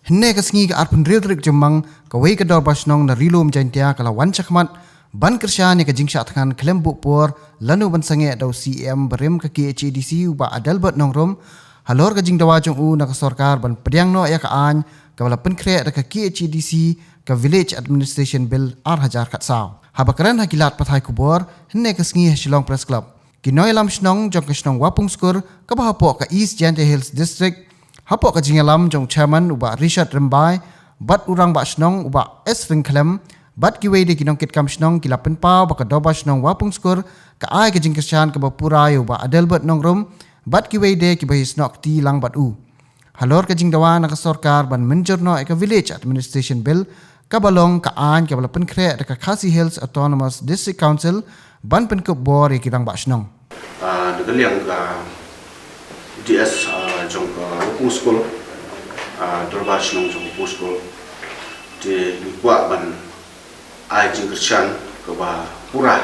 henne kasngi ka arpun real trik jemang ka wei ka dor basnong na rilum jantia kala wan chakmat ban kersha ne ka jingsha than klembu por lanu ban sange dau CM berim ka KHDC uba adalbert nongrom halor ka jingdawa jong u na ka sarkar ban pediang no ya ka an ka wala pen kre da ka KHDC ka village administration bill 8000 khat saw habakaran hakilat pathai kubor henne kasngi Shillong Press Club kinoy lam snong jong kasnong wapung skur ka bahapo ka East Jante Hills District hapo ka jingalam jong chairman uba Richard Rembai bat urang ba snong uba S Ringklem bat kiwei de kinong kit kam snong kilapen pau baka doba snong wapung skur ka ai ka jingkasyan ka bapurai uba Adelbert nongrom bat kiwei de ki bahis nok ti lang bat u halor ka jingdawa na ka sarkar ban menjorno ka village administration bill ka balong ka an ka balapen kre da ka Khasi Hills Autonomous District Council ban pen ko bor ki rang ba snong de liang ka DS jong upung school dorbash nong jong upung school de kwa ban ai jing krishan ko ba pura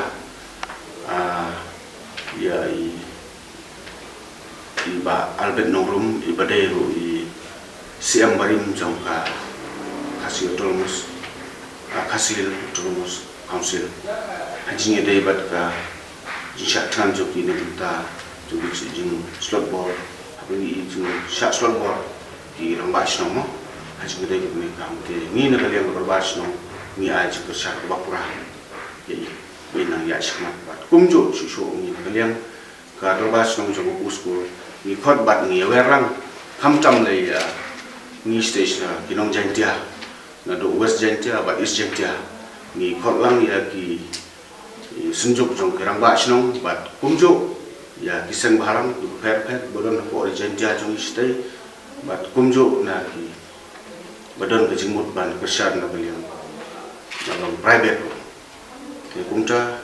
ya i ba Albert nongrum i badero i CM barim jong ka Khasi Autonomous Council hajing de bat ka jisha tran joki ne ta joki jing slot ball ini jing syak slot ball di rambas no mo hajing de ni kam te ni na kalian berbas no ni ai jing syak bapura ye nang ya shmat bat kumjo susu ni kalian ka berbas no jong usku ni khot bat ni werang kham cham le ni station kinong jantia na do west jantia ba east jantia ni khot lang ni lagi senjuk jong kerang bas no bat kumjo ya kiseng barang per bodon ko jantia jong stay bat kumjo na ki bodon ke jingmut ban kersan na beliau dalam private ke kumta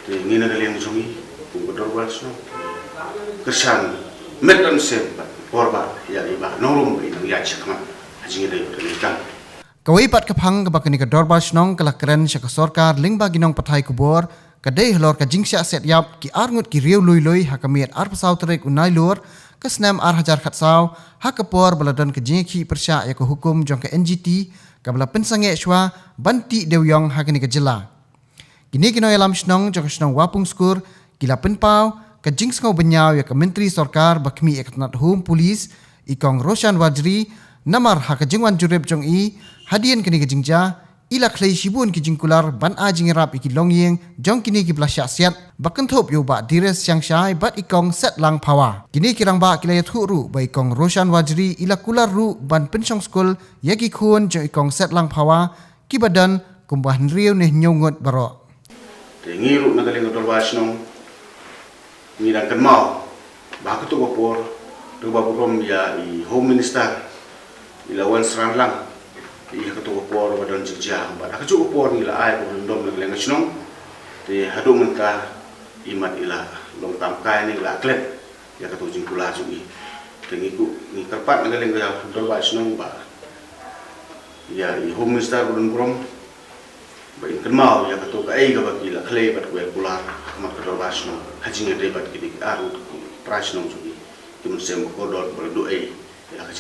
ke ngina kalian jongi kum bodor bas no kersan medan se porba ya iba norum ina ya chakma hajing dai bodon kawai pat kapang ka bakani ka dorba snong kala kren sya ka sarkar lingba ginong pathai kubor kadai halor ka jingsha set yap ki arngut ki riu lui hakamiat ar pasau trek unai lur ka snam ar hajar khat saw hakapor baladon ka jingki persya ya ka hukum jong ka NGT ka bala pensange shwa banti dewyong hakani ka jela kini kinoy alam snong jong snong wapung skur kila penpau ka jingsngau benyaw ya ka menteri sarkar bakmi ekatnat home police ikong Roshan Wajri namar haka jingwan jurep jong i hadian kini ke jingja ila klei shibun ki jingkular ban a jingrap iki longyeng jong kini ki blasya siat bakan thop yo ba dires yang shai bat ikong set lang pawa kini kirang ba kilaya thuru ba ikong Roshan Wajri ila kular ru ban penshong skul yaki khun jong ikong set lang pawa ki badan kumbah nriu ne nyongot baro te ngiru na galing dorwas nong ngirang kan mau ba ka to por do ba burom ya I home minister ila wan sran lang iya ketua por badan jejah bat aku cukup por ila ai ko ndom na lenga snong te hadu menta imat ila long tam kai ni la klet ya ketua jingkula jugi te ngiku ni kerpat na lenga ndom ba snong ba ya I home minister badan brom ba in kenmau ya ketua ai ga ba ila kle bat ko kula mat ketua ba snong hajing de bat ki aru price nong jugi kimun sem ko dol do ai ya ka